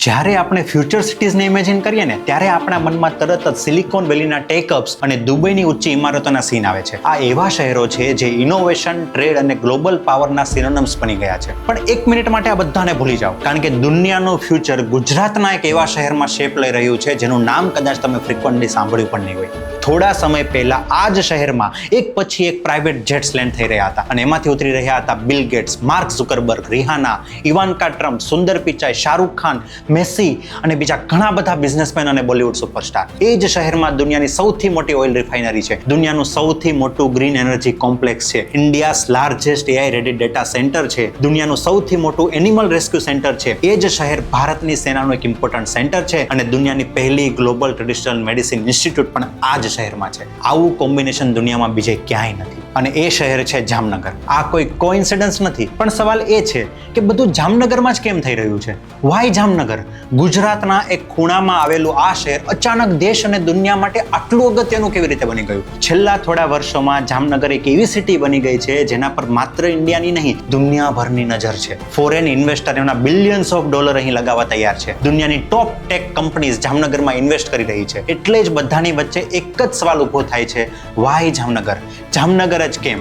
જ્યારે આપણે future સિટીઝને imagine કરીએ ને ત્યારે આપણા મનમાં તરત જ સિલિકોન વેલીના ટેકઅપ્સ અને દુબઈની ઊંચી ઇમારતોના સીન આવે છે. આ એવા શહેરો છે જે ઇનોવેશન, ટ્રેડ અને ગ્લોબલ પાવરના સિનોનિમ્સ બની ગયા છે. પણ એક મિનિટ માટે આ બધાને ભૂલી જાઓ, કારણ કે દુનિયાનું ફ્યુચર ગુજરાતના એક એવા શહેરમાં શેપ લઈ રહ્યું છે જેનું નામ કદાચ તમે ફ્રિકવન્ટલી સાંભળ્યું પણ નહીં હોય. થોડા સમય પહેલા આ જ શહેરમાં એક પછી એક પ્રાઇવેટ જેટ્સ લેન્ડ થઈ રહ્યા હતા અને એમાંથી ઉતરી રહ્યા હતા Bill Gates, Mark Zuckerberg, Rihanna, Ivanka Trump, Sundar Pichai, Shahrukh Khan, Messi અને બીજા ઘણા બધા બિઝનેસમેન અને બોલિવૂડ સુપરસ્ટાર. એ જ શહેરમાં દુનિયાની સૌથી મોટી ઓઇલ રિફાઇનરી છે, દુનિયાનું સૌથી મોટું ગ્રીન એનર્જી કોમ્પ્લેક્સ છે, India's largest AI ready data centre છે, દુનિયાનું સૌથી મોટું એનિમલ રેસ્ક્યુ સેન્ટર છે. એ જ શહેર ભારતની સેનાનું એક ઇમ્પોર્ટન્ટ સેન્ટર છે અને દુનિયાની પહેલી ગ્લોબલ ટ્રેડિશનલ મેડિસિન ઇન્સ્ટિટ્યૂટ પણ આ જ શહેરમાં છે. આવું કોમ્બિનેશન દુનિયામાં બીજે ક્યાંય નથી. અને એ શહેર છે જામનગર. આ કોઈ કોઇન્સિડન્સ નથી, પણ સવાલ એ છે કે બધું જામનગરમાં જ કેમ થઈ રહ્યું છે? વાય જામનગર? ગુજરાતના એક ખૂણામાં આવેલું આ શહેર અચાનક દેશ અને દુનિયા માટે આટલું અગત્યનું કેવી રીતે બની ગયું? છેલ્લા થોડા વર્ષોમાં જામનગર એક એવી સિટી બની ગઈ છે જેના પર માત્ર ઇન્ડિયાની નહીં, દુનિયાભરની નજર છે. ફોરેન ઇન્વેસ્ટર એમના બિલિયન્સ ઓફ ડોલર અહીં લગાવવા તૈયાર છે. દુનિયાની ટોપ ટેક કંપનીઝ જામનગરમાં ઇન્વેસ્ટ કરી રહી છે. એટલે જ બધાની વચ્ચે એક જ સવાલ ઊભો થાય છે, વાય જામનગર? જામનગર જ કેમ?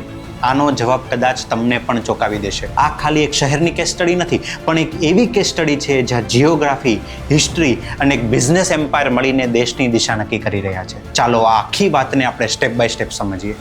આનો જવાબ કદાચ તમને પણ ચોંકાવી દેશે. આ ખાલી એક શહેરની કેસ સ્ટડી નથી, પણ એક એવી કેસ સ્ટડી છે જ્યાં જિયોગ્રાફી, હિસ્ટ્રી અને એક બિઝનેસ એમ્પાયર મળીને દેશની દિશા નક્કી કરી રહ્યા છે. ચાલો આ આખી વાતને આપણે સ્ટેપ બાય સ્ટેપ સમજીએ.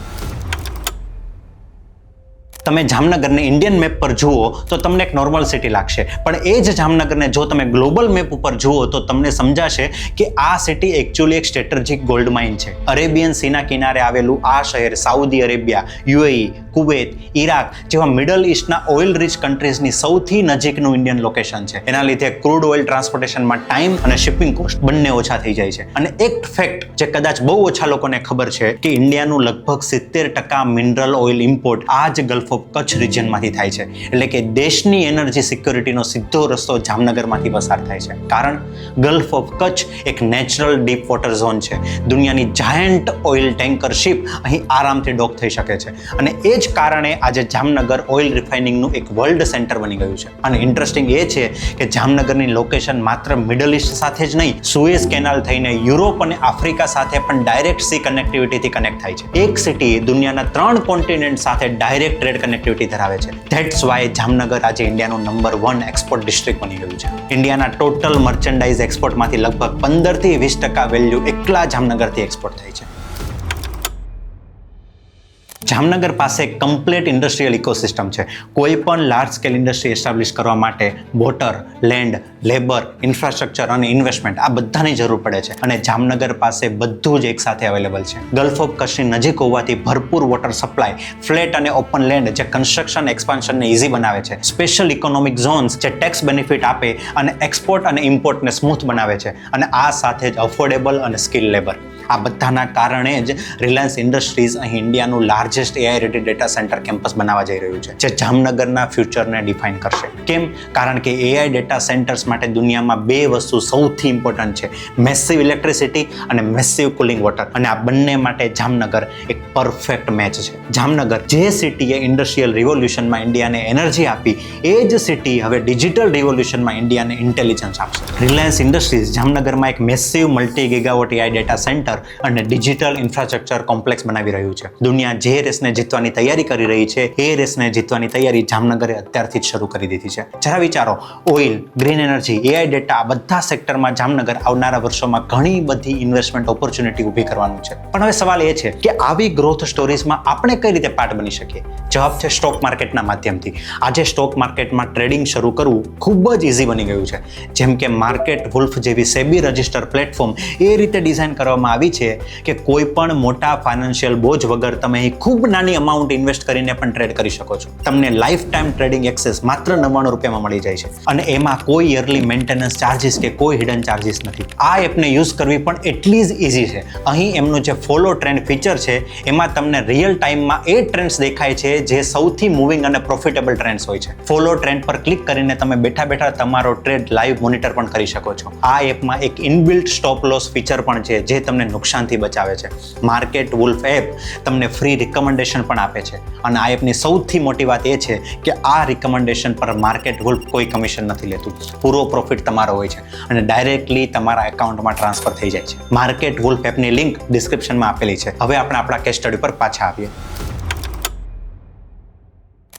તમે જામનગરને ઇન્ડિયન મેપ પર જુઓ તો તમને એક નોર્મલ સિટી લાગશે, પણ એ જ જામનગરને જો તમે ગ્લોબલ મેપ ઉપર જુઓ તો તમને સમજાશે કે આ સિટી એકચ્યુઅલી એક સ્ટ્રેટેજિક ગોલ્ડ માઇન છે. અરેબિયન સીના કિનારે આવેલું આ શહેર Saudi Arabia, UAE, Kuwait, Iraq જેવા મિડલ ઈસ્ટના ઓઇલ રીચ કન્ટ્રીઝની સૌથી નજીકનું ઇન્ડિયન લોકેશન છે. એના લીધે ક્રૂડ ઓઇલ ટ્રાન્સપોર્ટેશનમાં ટાઈમ અને શિપિંગ કોસ્ટ બંને ઓછા થઈ જાય છે. અને એક ફેક્ટ જે કદાચ બહુ ઓછા લોકોને ખબર છે કે ઇન્ડિયાનું લગભગ 70% મિનરલ ઓઇલ ઇમ્પોર્ટ આ જ ગલ્ફ ઓફ કચ્છ રિજનમાંથી થાય છે. એટલે કે દેશની એનર્જી સિક્યોરિટીનો સીધો રસ્તો જામનગરમાંથી પસાર થાય છે. કારણ ગલ્ફ ઓફ કચ્છ એક નેચરલ ડીપ વોટર ઝોન છે. દુનિયાની જાયન્ટ ઓઇલ ટેન્કર શિપ અહીં આરામથી ડોક થઈ શકે છે. અને એ જ કારણે આજે જામનગર ઓઇલ રિફાઇનિંગનું એક વર્લ્ડ સેન્ટર બની ગયું છે. અને ઇન્ટરેસ્ટિંગ એ છે કે જામનગરની લોકેશન માત્ર મિડલ ઈસ્ટ સાથે જ નહીં, સુએઝ કેનાલ થઈને યુરોપ અને આફ્રિકા સાથે પણ ડાયરેક્ટ સી કનેક્ટિવિટીથી કનેક્ટ થાય છે. એક સિટી દુનિયાના 3 કોન્ટિનેન્ટ સાથે ડાયરેક્ટ ટ્રેડ કનેક્ટિવિટી ધરાવે છે. ધેટ્સ વાય જામનગર આજે ઇન્ડિયાનું નંબર 1 એક્સપોર્ટ ડિસ્ટ્રિક્ટ બની ગયું છે. ઇન્ડિયાના ટોટલ મર્ચેન્ડાઇઝ એક્સપોર્ટમાંથી લગભગ 15 થી 20% વેલ્યુ એકલા જામનગરથી એક્સપોર્ટ થાય છે. જામનગર પાસે કમ્પ્લીટ ઇન્ડસ્ટ્રીયલ ઇકોસિસ્ટમ છે. કોઈ પણ લાર્જ સ્કેલ ઇન્ડસ્ટ્રી એસ્ટાબ્લિશ કરવા માટે વોટર, લેન્ડ, લેબર, ઇન્ફ્રાસ્ટ્રક્ચર અને ઇન્વેસ્ટમેન્ટ આ બધાની જરૂર પડે છે. અને જામનગર પાસે બધું જ એકસાથે અવેલેબલ છે. ગલ્ફ ઓફ કચ્છની નજીક હોવાથી ભરપૂર વોટર સપ્લાય, ફ્લેટ અને ઓપન લેન્ડ જે કન્સ્ટ્રક્શન એક્સપાન્શનને ઇઝી બનાવે છે, સ્પેશિયલ ઇકોનોમિક ઝોન્સ જે ટેક્સ બેનિફિટ આપે અને એક્સપોર્ટ અને ઇમ્પોર્ટને સ્મૂથ બનાવે છે, અને આ સાથે જ અફોર્ડેબલ અને સ્કિલ લેબર. આ બધાના કારણે જ રિલાયન્સ ઇન્ડસ્ટ્રીઝ અહીં ઇન્ડિયાનું largest AI ready data center campus બનાવવા જઈ રહ્યું છે, જે જામનગરના ફ્યુચરને ડિફાઇન કરશે. કેમ? કારણ કે એઆઈ ડેટા સેન્ટર્સ માટે દુનિયામાં 2 વસ્તુ સૌથી ઇમ્પોર્ટન્ટ છે, મેસિવ ઇલેક્ટ્રિસિટી અને મેસિવ કુલિંગ વોટર. અને આ બંને માટે જામનગર એક પરફેક્ટ મેચ છે. જામનગર જે સિટીએ ઇન્ડસ્ટ્રીયલ રિવોલ્યુશનમાં ઇન્ડિયાને એનર્જી આપી, એ જ સિટી હવે ડિજિટલ રિવોલ્યુશનમાં ઇન્ડિયાને ઇન્ટેલિજન્સ આપશે. રિલાયન્સ ઇન્ડસ્ટ્રીઝ જામનગરમાં એક massive multi gigawatt AI data centre અને ડિજિટલ ઇન્ફ્રાસ્ટ્રક્ચર કોમ્પ્લેક્સ બનાવી રહ્યું છે. દુનિયા જે રેસને જીતવાની તૈયારી કરી રહી છે, એ રેસને જીતવાની તૈયારી જામનગરે અત્યારથી જ શરૂ કરી દીધી છે. જરા વિચારો, oil, green energy, AI data આ બધા સેક્ટરમાં જામનગર આવનારા વર્ષોમાં ઘણી બધી ઇન્વેસ્ટમેન્ટ ઓપોર્ચ્યુનિટી ઊભી કરવાનું છે. પણ હવે સવાલ એ છે કે આવી ગ્રોથ સ્ટોરીઝમાં આપણે કઈ રીતે પાર્ટ બની શકીએ? જવાબ છે સ્ટોક માર્કેટના માધ્યમથી. આજે સ્ટોક માર્કેટમાં ટ્રેડિંગ શરૂ કરવું ખૂબ જ ઇઝી બની ગયું છે. જેમ કે માર્કેટ વુલ્ફ જેવી સેબી રજિસ્ટર પ્લેટફોર્મ એ રીતે ડિઝાઇન કરવામાં આવી છે કે કોઈ પણ મોટા ફાઇનાન્શિયલ બોજ વગર તમે ખૂબ નાની અમાઉન્ટ ઇન્વેસ્ટ કરીને પણ ટ્રેડ કરી શકો છો. તમને લાઈફ ટાઈમ ટ્રેડિંગ એક્સેસ માત્ર 99 રૂપિયામાં મળી જાય છે. અને એમાં કોઈ યરલી મેન્ટેનન્સ ચાર્જિસ કે કોઈ હિડન ચાર્જિસ નથી. આ એપને યુઝ કરવી પણ એટલી જ ઇઝી છે. અહીં એમનું જે ફોલો ટ્રેન્ડ ફીચર છે, એમાં તમને રિયલ ટાઈમમાં એ ટ્રેન્ડ્સ દેખાય છે જે સૌથી મૂવિંગ અને પ્રોફિટેબલ ટ્રેન્ડ્સ હોય છે. ફોલો ટ્રેન્ડ પર ક્લિક કરીને તમે બેઠા બેઠા તમારો ટ્રેડ લાઈવ મોનિટર પણ કરી શકો છો. આ એપમાં એક ઇનબિલ્ટ સ્ટોપ લોસ ફીચર પણ છે જે તમને નુકસાનથી બચાવે છે. માર્કેટ વુલ્ફ એપ તમને ફ્રી રિકમેન્ડેશન પણ આપે છે. અને આ એપની સૌથી મોટી વાત એ છે કે આ રિકમેન્ડેશન પર માર્કેટ વુલ્ફ કોઈ કમિશન નથી લેતું. પૂરો પ્રોફિટ તમારો હોય છે અને ડાયરેક્ટલી તમારા એકાઉન્ટમાં ટ્રાન્સફર થઈ જાય છે. માર્કેટ વુલ્ફ એપની લિંક ડિસ્ક્રિપ્શનમાં આપેલી છે. હવે આપણે આપણા કેસ સ્ટડી પર પાછા આવીએ.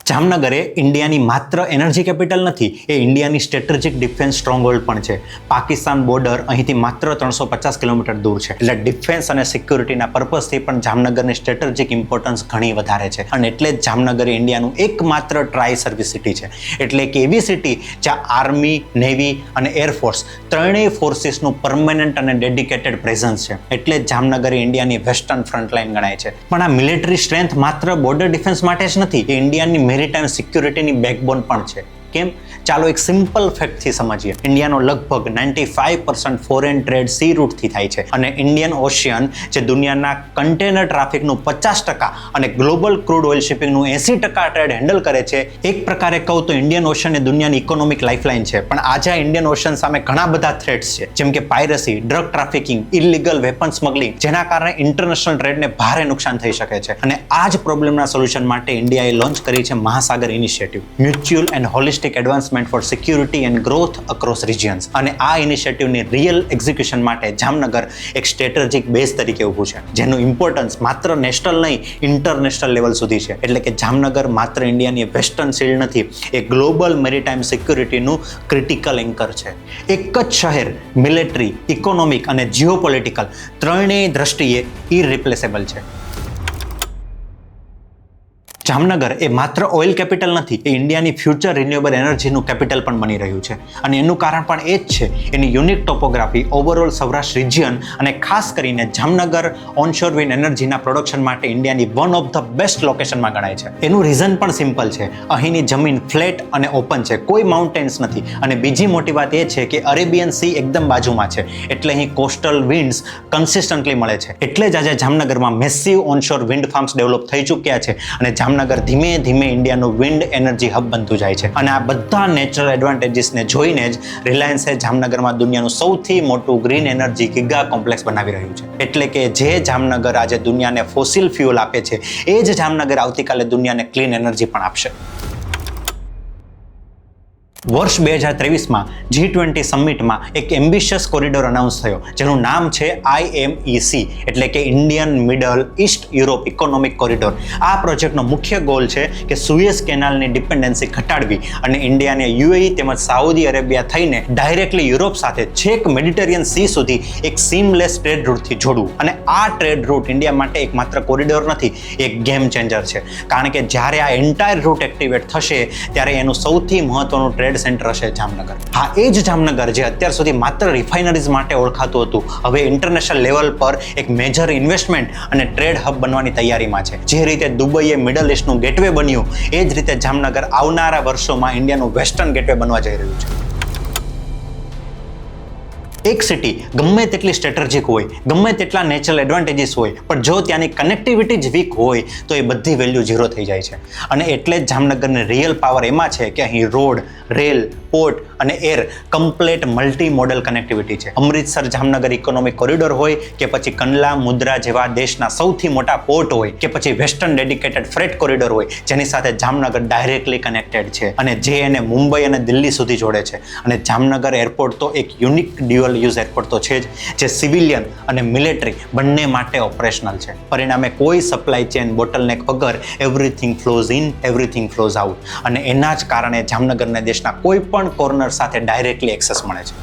જામનગર એ ઇન્ડિયાની માત્ર એનર્જી કેપિટલ નથી, એ ઇન્ડિયાની સ્ટ્રેટેજિક ડિફેન્સ સ્ટ્રોંગહોલ્ડ પણ છે. પાકિસ્તાન બોર્ડર અહીંથી માત્ર 350 કિલોમીટર દૂર છે. એટલે ડિફેન્સ અને સિક્યુરિટીના પર્પઝથી પણ જામનગરની સ્ટ્રેટેજિક ઇમ્પોર્ટન્સ ઘણી વધારે છે. અને એટલે જ જામનગર એ ઇન્ડિયાનું એકમાત્ર ટ્રાય સર્વિસ સિટી છે. એટલે કે એવી સિટી જ્યાં આર્મી, નેવી અને એરફોર્સ ત્રણેય ફોર્સિસનું પરમનન્ટ અને ડેડિકેટેડ પ્રેઝન્સ છે. એટલે જ જામનગર એ ઇન્ડિયાની વેસ્ટર્ન ફ્રન્ટલાઇન ગણાય છે. પણ આ મિલિટરી સ્ટ્રેન્થ માત્ર બોર્ડર ડિફેન્સ માટે જ નથી, એ ઇન્ડિયાની મેરીટાઈમ સિક્યુરિટીની બેકબોન પણ છે. કેમ? ચાલો એક સિમ્પલ ફેક્ટથી સમજીએ. ઇન્ડિયાનો લગભગ 95% ફોરેન ટ્રેડ સી રૂટથી થાય છે. અને ઇન્ડિયન ઓશિયન જે દુનિયાના કન્ટેનર ટ્રાફિકનું 50% અને ગ્લોબલ ક્રૂડ ઓઇલ શિપિંગનું 80% ટ્રેડ હેન્ડલ કરે છે. એક પ્રકારે કહું તો ઇન્ડિયન ઓશન એ દુનિયાની ઇકોનોમિક લાઇફલાઇન છે. પણ આજે આ ઇન્ડિયન ઓશન સામે ઘણા બધા થ્રેટ્સ છે, જેમ કે piracy, drug trafficking, illegal weapon smuggling, જેના કારણે ઇન્ટરનેશનલ ટ્રેડને ભારે નુકસાન થઈ શકે છે. અને આ જ પ્રોબ્લેમના સોલ્યુશન માટે ઇન્ડિયાએ લોન્ચ કરી છે Mahasagar initiative, mutual and holistic advancement for security and growth across regions. અને આ ઇનિશિયેટિવની રિયલ એક્ઝિક્યુશન માટે જામનગર એક સ્ટ્રેટેજિક બેઝ તરીકે ઊભું છે, જેનું ઇમ્પોર્ટન્સ માત્ર નેશનલ નહીં, ઇન્ટરનેશનલ લેવલ સુધી છે. એટલે કે જામનગર માત્ર ઇન્ડિયાની વેસ્ટર્ન શિલ્ડ નથી, એ ગ્લોબલ મેરીટાઈમ સિક્યુરિટીનું ક્રિટિકલ એન્કર છે. એક જ શહેર મિલિટરી, ઇકોનોમિક અને જીઓપોલિટિકલ ત્રણેય દ્રષ્ટિએ ઇરરિપ્લેસેબલ છે. જામનગર એ માત્ર ઓઇલ કેપિટલ નથી, એ ઇન્ડિયાની ફ્યુચર રિન્યુએબલ એનર્જીનું કેપિટલ પણ બની રહ્યું છે. અને એનું કારણ પણ એ જ છે એની unique topography, overall Saurashtra region અને ખાસ કરીને જામનગર ઓનશોર વિન્ડ એનર્જીના પ્રોડક્શન માટે ઇન્ડિયાની વન ઓફ ધ બેસ્ટ લોકેશનમાં ગણાય છે. એનું રીઝન પણ સિમ્પલ છે. અહીંની જમીન ફ્લેટ અને ઓપન છે, કોઈ માઉન્ટેન્સ નથી. અને બીજી મોટી વાત એ છે કે અરેબિયન સી એકદમ બાજુમાં છે, એટલે અહીં કોસ્ટલ વિન્ડ્સ કન્સિસ્ટન્ટલી મળે છે. એટલે જ આજે જામનગરમાં massive onshore wind farms develop થઈ ચૂક્યા છે. અને જામનગર ધીમે ધીમે ઇન્ડિયાનું વિન્ડ એનર્જી હબ બનતું જાય છે. અને આ બધા નેચરલ એડવાન્ટેજીસને જોઈને જ રિલાયન્સે જામનગરમાં દુનિયાનું સૌથી મોટું ગ્રીન એનર્જી ગિગા કોમ્પ્લેક્સ બનાવી રહ્યું છે. એટલે કે જે જામનગર આજે દુનિયાને ફોસિલ ફ્યુઅલ આપે છે, એ જ જામનગર આવતીકાલે દુનિયાને ક્લીન એનર્જી પણ આપશે. વર્ષ 2023માં G20 સમિટમાં એક એમ્બિશિયસ કોરિડોર અનાઉન્સ થયો, જેનું નામ છે IMEC, એટલે કે Indian middle East Europe economic corridor. આ પ્રોજેક્ટનો મુખ્ય ગોલ છે કે સુએઝ કેનાલની ડિપેન્ડન્સી ઘટાડવી અને ઇન્ડિયાને UAE તેમજ સાઉદી અરેબિયા થઈને ડાયરેક્ટલી યુરોપ સાથે છેક મેડિટેરિયન સી સુધી એક સીમલેસ ટ્રેડ રૂટથી જોડવું. અને આ ટ્રેડ રૂટ ઇન્ડિયા માટે એક માત્ર કોરિડોર નથી, એક ગેમ ચેન્જર છે. કારણ કે જ્યારે આ એન્ટાયર રૂટ એક્ટિવેટ થશે ત્યારે એનું સૌથી મહત્વનું ટ્રેડ સેન્ટર હશે જામનગર. હા, એ જ જામનગર જે અત્યાર સુધી માત્ર રિફાઇનરીઝ માટે ઓળખાતું હતું, હવે ઇન્ટરનેશનલ લેવલ પર એક મેજર ઇન્વેસ્ટમેન્ટ અને ટ્રેડ હબ બનવાની તૈયારીમાં છે. જે રીતે દુબઈએ મિડલ ઈસ્ટનું ગેટવે બન્યું, એ જ રીતે જામનગર આવનારા વર્ષોમાં ઇન્ડિયાનું વેસ્ટર્ન ગેટવે બનવા જઈ રહ્યું છે. એક સિટી ગમે તેટલી સ્ટ્રેટેજિક હોય, ગમે તેટલા નેચરલ એડવાન્ટેજીસ હોય, પણ જો ત્યાંની કનેક્ટિવિટી જ વીક હોય તો એ બધી વેલ્યુ ઝીરો થઈ જાય છે. અને એટલે જ જામનગરની રિયલ પાવર એમાં છે કે અહીં રોડ, રેલ, પોર્ટ અને air complete multi modal connectivity છે. અમૃતસર જામનગર ઇકોનોમિક કોરિડોર હોય કે પછી કંડલા, મુદ્રા જેવા દેશના સૌથી મોટા પોર્ટ હોય કે પછી વેસ્ટર્ન ડેડિકેટેડ ફ્રેટ કોરિડોર હોય, જેની સાથે જામનગર ડાયરેક્ટલી કનેક્ટેડ છે અને જે એને મુંબઈ અને દિલ્હી સુધી જોડે છે. અને જામનગર એરપોર્ટ તો એક યુનિક ડ્યુઅલ યુઝ એરપોર્ટ તો છે જ, જે સિવિલિયન અને મિલિટરી બંને માટે ઓપરેશનલ છે. પરિણામે કોઈ સપ્લાય ચેન બોટલનેક વગર everything flows in, everything flows out. અને એના જ કારણે જામનગરને દેશના કોઈ પણ કોર્નર સાથે ડાયરેક્ટલી એક્સેસ મળે છે.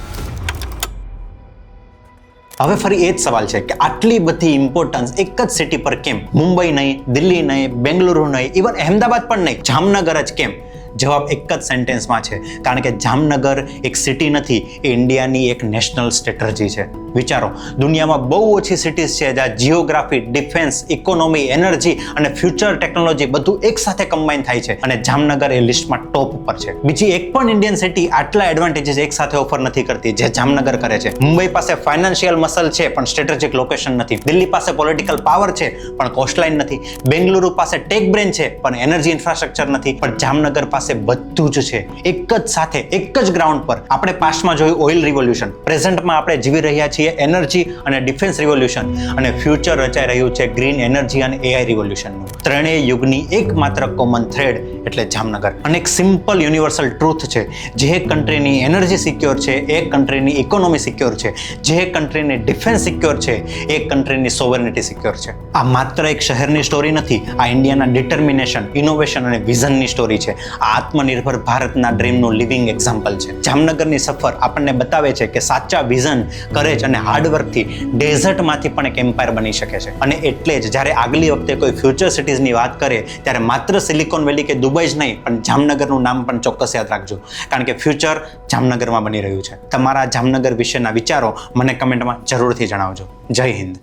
હવે ફરી એ જ સવાલ છે કે આટલી બધી ઇમ્પોર્ટન્સ એક જ સિટી પર કેમ? મુંબઈ નહીં, દિલ્હી નહીં, બેંગલુરુ નહીં, ઇવન અહેમદાબાદ પણ નહીં, જામનગર જ કેમ? જવાબ એક જ સેન્ટેન્સમાં છે, કારણ કે જામનગર એક સિટી નથી, એ ઇન્ડિયાની એક નેશનલ સ્ટ્રેટેજી છે. વિચારો, દુનિયામાં બહુ ઓછી સિટીઝ છે જ્યાં જીઓગ્રાફી, ડિફેન્સ, ઇકોનોમી, એનર્જી અને ફ્યુચર ટેકનોલોજી બધું એક સાથે કમ્બાઈન થાય છે, અને જામનગર એ લિસ્ટમાં ટોપ ઉપર છે. બીજી એક પણ ઇન્ડિયન સિટી આટલા એડવાન્ટેજીસ એક સાથે ઓફર નથી કરતી જે જામનગર કરે છે. મુંબઈ પાસે ફાઇનાન્શિયલ મસલ છે પણ સ્ટ્રેટેજિક લોકેશન નથી. દિલ્હી પાસે પોલિટિકલ પાવર છે પણ કોસ્ટલાઇન નથી. બેંગલુરુ પાસે ટેક બ્રેન છે પણ એનર્જી ઇન્ફ્રાસ્ટ્રક્ચર નથી. પણ જામનગર પાસે પાસે બધું જ છે, એક જ સાથે એક જ ગ્રાઉન્ડ પર. આપણે પાસ્ટમાં જોયું ઓઇલ રિવોલ્યુશન, પ્રેઝન્ટમાં આપણે જીવી રહ્યા છીએ એનર્જી અને ડિફેન્સ રિવોલ્યુશન, અને ફ્યુચર રચાઈ રહ્યું છે ગ્રીન એનર્જી અને એઆઈ રિવોલ્યુશનનું. ત્રણેય યુગની એકમાત્ર કોમન થ્રેડ એટલે જામનગર. અને એક સિમ્પલ યુનિવર્સલ ટ્રુથ છે, જે કન્ટ્રીની એનર્જી સિક્યોર છે એ કન્ટ્રીની ઇકોનોમી સિક્યોર છે, જે કન્ટ્રીની ડિફેન્સ સિક્યોર છે એ કન્ટ્રીની સોવર્નિટી સિક્યોર છે. આ માત્ર એક શહેરની સ્ટોરી નથી, આ ઇન્ડિયાના ડિટર્મિનેશન, ઇનોવેશન અને વિઝનની સ્ટોરી છે. આ આત્મનિર્ભર ભારતના ડ્રીમનું લિવિંગ એક્ઝામ્પલ છે. જામનગરની સફર આપણને બતાવે છે કે સાચા વિઝન, કરેજ અને હાર્ડવર્કથી ડેઝર્ટમાંથી પણ એક એમ્પાયર બની શકે છે. અને એટલે જ જ્યારે આગલી વખતે કોઈ ફ્યુચર સિટીઝની વાત કરે ત્યારે માત્ર સિલિકોન વેલી કે દુબઈ જ નહીં, પણ જામનગરનું નામ પણ ચોક્કસ યાદ રાખજો, કારણ કે ફ્યુચર જામનગરમાં બની રહ્યું છે. તમારા જામનગર વિશેના વિચારો મને કમેન્ટમાં જરૂરથી જણાવજો. જય હિન્દ.